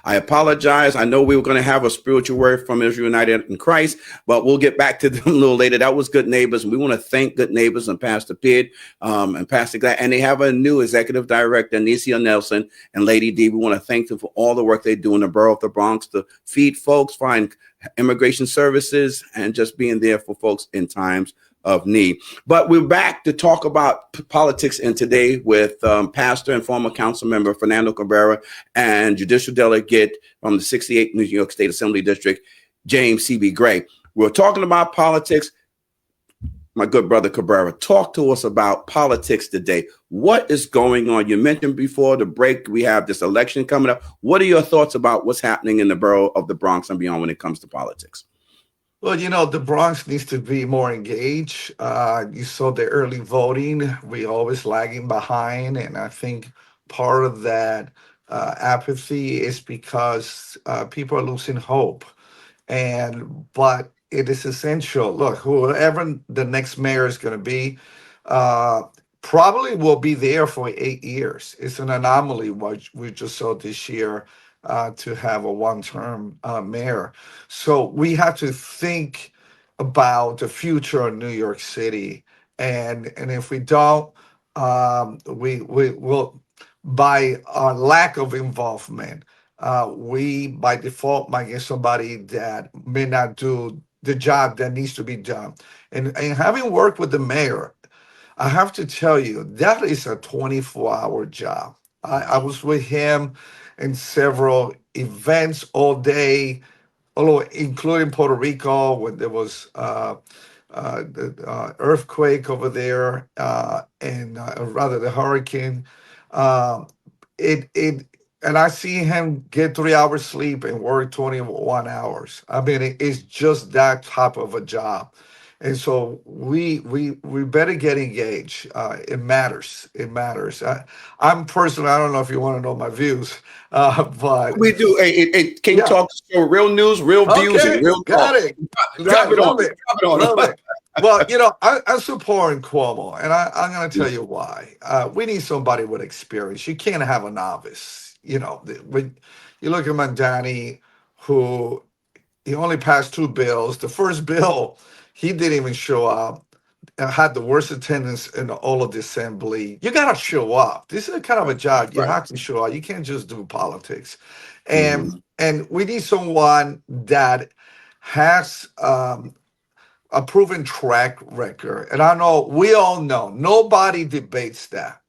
I apologize. I know we were going to have a spiritual word from Israel United in Christ, but we'll get back to them a little later. That was Good Neighbors. And we want to thank Good Neighbors and Pastor Pitt and Pastor Glad. And they have a new executive director, Nicia Nelson and Lady D. We want to thank them for all the work they do in the borough of the Bronx to feed folks, find immigration services, and just being there for folks in times of need. But we're back to talk about politics in today with Pastor and former council member Fernando Cabrera and judicial delegate from the 68th New York State Assembly District, James C.B. Gray. We're talking about politics. My good brother Cabrera, talk to us about politics today. What is going on? You mentioned before the break, we have this election coming up. What are your thoughts about what's happening in the borough of the Bronx and beyond when it comes to politics? Well, the Bronx needs to be more engaged. You saw the early voting. We always lagging behind. And I think part of that apathy is because people are losing hope. But it is essential. Look, whoever the next mayor is going to be, probably will be there for 8 years. It's an anomaly what we just saw this year to have a one-term mayor. So we have to think about the future of New York City, and if we don't, we will, by our lack of involvement, we by default might get somebody that may not do the job that needs to be done. And having worked with the mayor, I have to tell you, that is a 24-hour job. I was with him in several events all day, although including Puerto Rico when there was the earthquake over there, and rather the hurricane. Uh, and I see him get 3 hours sleep and work 21 hours. I mean, it's just that type of a job. And so we better get engaged. It matters. It matters. I'm personally, I don't know if you want to know my views, but We do. Hey, can you yeah. talk real news, real views, Okay, and real got talk? it. Drop it on. Love it. Drop it on. Love it. Well, I'm supporting Cuomo, and I'm going to tell you why. We need somebody with experience. You can't have a novice. When you look at Mandani, who he only passed 2 bills. The first bill, he didn't even show up. Had the worst attendance in all of the assembly. You got to show up. This is a kind of a job. You Right. have to show up. You can't just do politics. Mhm. And we need someone that has a proven track record. And I know we all know nobody debates that.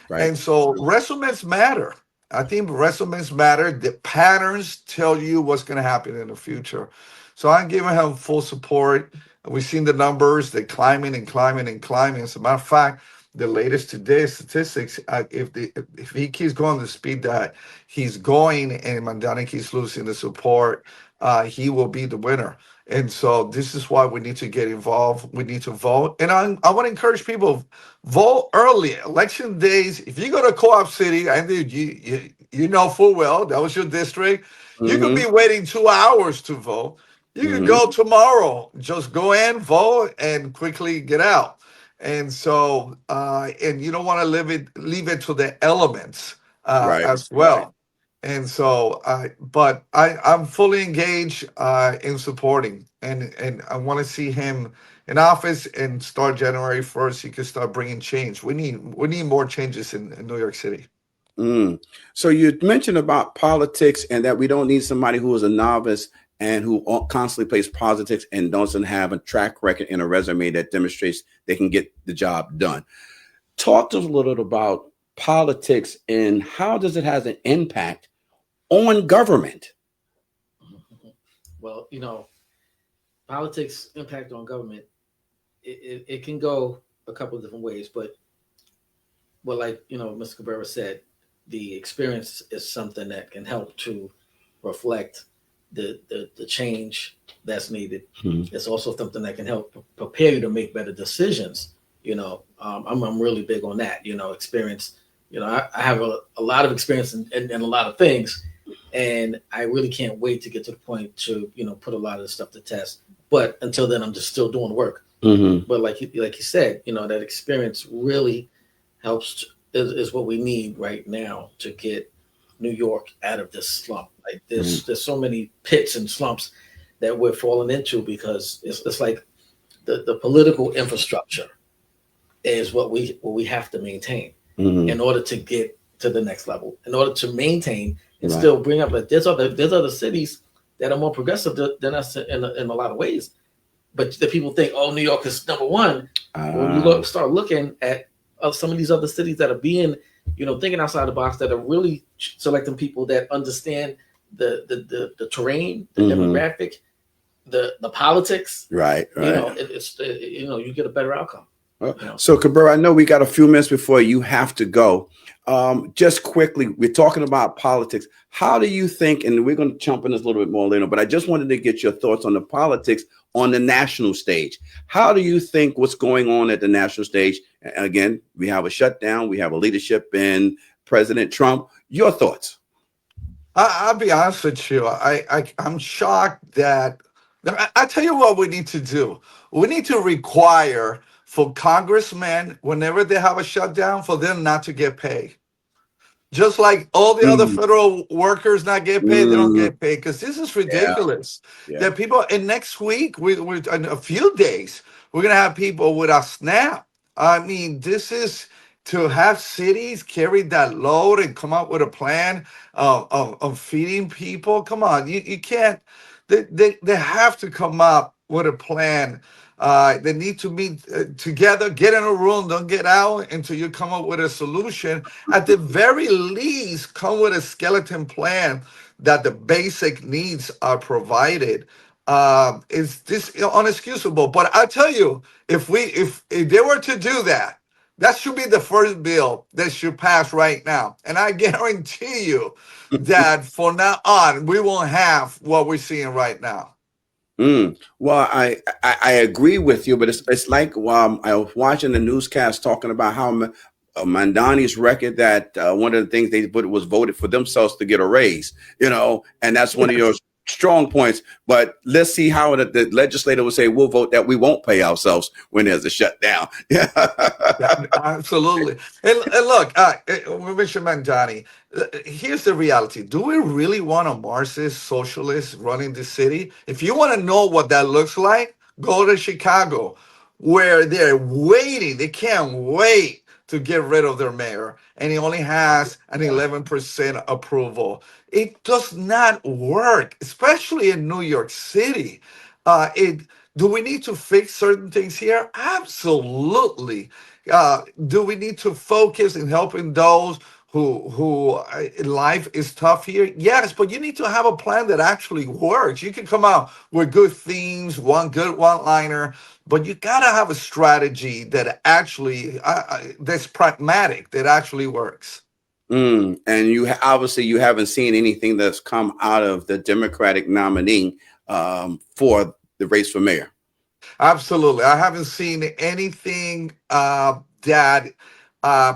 Right. And so resumes matter. I think resumes matter. The patterns tell you what's going to happen in the future. So I'm giving him full support. We've seen the numbers. They're climbing and climbing and climbing. As a matter of fact, the latest today statistics, if he keeps going the speed that he's going and Mandani keeps losing the support, he will be the winner. And so this is why we need to get involved. We need to vote. And I want to encourage people, vote early. Election days, if you go to Co-op City, I think you know full well, that was your district, you could be waiting 2 hours to vote. You could go tomorrow, just go in, vote, and quickly get out. And so, and you don't want to leave it to the elements Right. as well. And so, but I'm fully engaged in supporting, and I want to see him in office and start January 1st. He could start bringing change. We need more changes in New York City. Mm. So you mentioned about politics and that we don't need somebody who is a novice and who constantly plays politics and doesn't have a track record and a resume that demonstrates they can get the job done. Talk to us a little bit about politics and how does it have an impact on government? Well, politics impact on government, it can go a couple of different ways, but like Mr. Cabrera said, the experience is something that can help to reflect the change that's needed. It's also something that can help prepare you to make better decisions. I'm really big on that. Experience. I have a lot of experience in a lot of things, and I really can't wait to get to the point to put a lot of the stuff to test. But until then, I'm just still doing work. But like you said, that experience really helps. Is what we need right now to get New York out of this slump. Like Mm. there's so many pits and slumps that we're falling into because it's like the political infrastructure is what we have to maintain Mm. in order to get to the next level, in order to maintain and Right. still bring up. Like there's other cities that are more progressive than us in a lot of ways. But the people think, oh, New York is number one. But when you Ah. start looking at some of these other cities that are being, thinking outside the box, that are really selecting people that understand the terrain, the Mhm. demographic, the politics, Right. Right. you get a better outcome. So, Cabrera, I know we got a few minutes before you have to go. Just quickly, we're talking about politics. How do you think, and we're going to jump in this a little bit more later, but I just wanted to get your thoughts on the politics on the national stage. How do you think what's going on at the national stage? Again, we have a shutdown, we have a leadership in President Trump. Your thoughts? I'll be honest with you. I'm shocked that I tell you what we need to do. We need to require for congressmen, whenever they have a shutdown, for them not to get paid. Just like all the other Mm, federal workers not get paid, they don't mm, get paid because this is yeah, ridiculous. yeah. That people, and next week, we in a few days, we're gonna have people with a SNAP. I mean, this is to have cities carry that load and come up with a plan of feeding people. Come on, you can't. They have to come up with a plan. They need to meet together, get in a room, don't get out until you come up with a solution. At the very least, come with a skeleton plan that the basic needs are provided. Is this unexcusable? But I tell you, if they were to do that, that should be the first bill that should pass right now. And I guarantee you that from now on, we won't have what we're seeing right now. Well, I agree with you, but it's like I was watching the newscast talking about how Mandani's record that one of the things they put was voted for themselves to get a raise, and that's one of your Yes. strong points. But let's see how the legislator will say we'll vote that we won't pay ourselves when there's a shutdown. Yeah. Yeah, absolutely. And look, Mr. Manjani, here's the reality. Do we really want a Marxist socialist running the city? If you want to know what that looks like, go to Chicago, where they're waiting. They can't wait to get rid of their mayor, and he only has an 11% approval. It does not work, especially in New York City. It Do we need to fix certain things here? Absolutely. Do we need to focus in helping those who life is tough here? Yes, but you need to have a plan that actually works. You can come out with good themes, one good one-liner, but you gotta have a strategy that actually that's pragmatic, that actually works. And obviously you haven't seen anything that's come out of the Democratic nominee for the race for mayor. Absolutely. I haven't seen anything that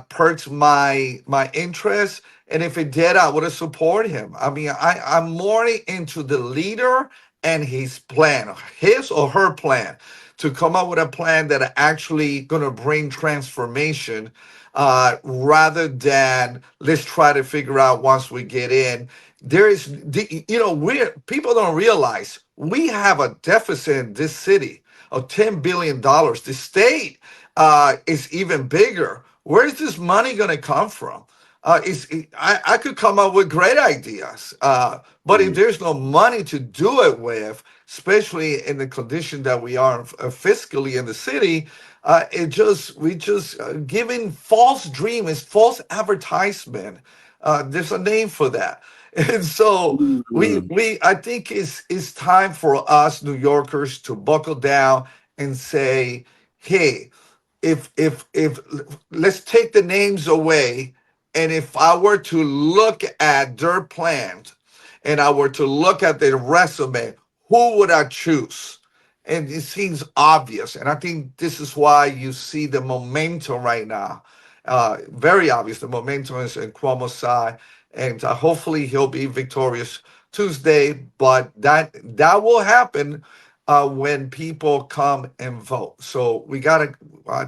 perks my interest. And if it did, I would have supported him. I mean, I'm more into the leader and his plan, his or her plan, to come up with a plan that actually going to bring transformation rather than let's try to figure out once we get in. There is, we people don't realize we have a deficit in this city of $10 billion. The state is even bigger. Where is this money going to come from? I could come up with great ideas, but if Mm, there's no money to do it with, especially in the condition that we are fiscally in the city, we just giving false dreams, false advertisement. There's a name for that. And so mm, I think it's time for us New Yorkers to buckle down and say, hey, if let's take the names away, and if I were to look at their plans and I were to look at their resume, who would I choose? And it seems obvious, and I think this is why you see the momentum right now. Very obvious. The momentum is in Cuomo's side, and hopefully he'll be victorious Tuesday. But that will happen when people come and vote. So we gotta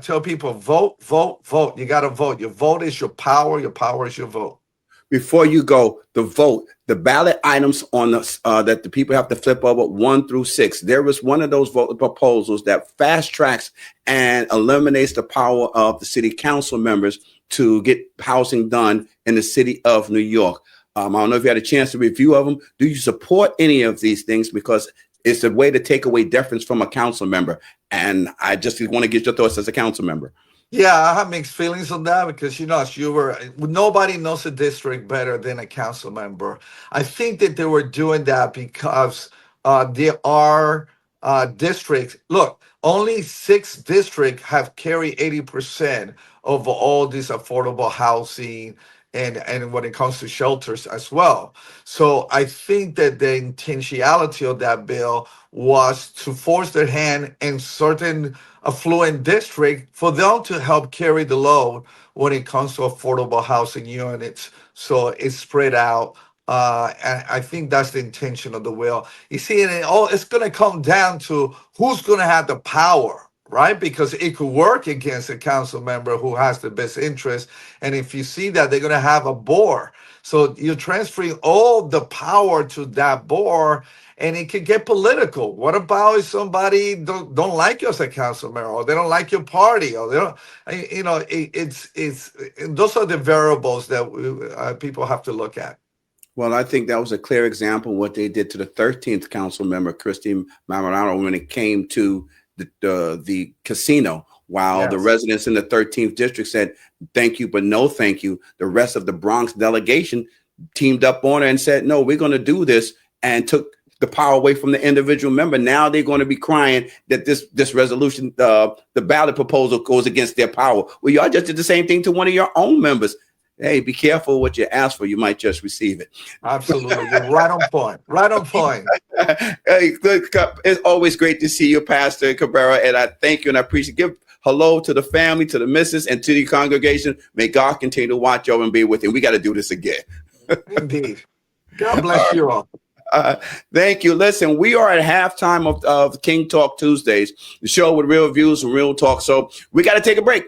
tell people vote, vote, vote. You gotta vote. Your vote is your power. Your power is your vote. Before you go, the vote, the ballot items on the that the people have to flip over 1 through 6. There was one of those vote proposals that fast tracks and eliminates the power of the city council members to get housing done in the city of New York. I don't know if you had a chance to review of them. Do you support any of these things? Because it's a way to take away deference from a council member. And I just want to get your thoughts as a council member. Yeah, I have mixed feelings on that because, as you were, nobody knows a district better than a council member. I think that they were doing that because there are districts. Look, only 6 districts have carried 80% of all this affordable housing and when it comes to shelters as well. So I think that the intentionality of that bill was to force their hand in certain affluent district for them to help carry the load when it comes to affordable housing units. So it's spread out. And I think that's the intention of the bill. You see, and it's going to come down to who's going to have the power, right? Because it could work against a council member who has the best interest. And if you see that, they're going to have a board. So you're transferring all the power to that board, and it could get political. What about if somebody don't like you as a council member, or they don't like your party, or they don't, it's those are the variables that people have to look at. Well, I think that was a clear example of what they did to the 13th council member, Christine Mamarano, when it came to the casino. While the residents in the 13th district said, thank you, but no thank you, the rest of the Bronx delegation teamed up on her and said, no, we're going to do this, and took the power away from the individual member. Now they're going to be crying that this resolution, the ballot proposal, goes against their power. Well, y'all just did the same thing to one of your own members. Hey, be careful what you ask for. You might just receive it. Absolutely. You're right on point. Right on point. Hey, it's always great to see you, Pastor Cabrera, and I thank you and I appreciate. Give hello to the family, to the missus, and to the congregation. May God continue to watch over and be with you. We got to do this again. Indeed. God bless you all. Thank you. Listen, we are at halftime of King Talk Tuesdays, the show with real views and real talk. So we got to take a break.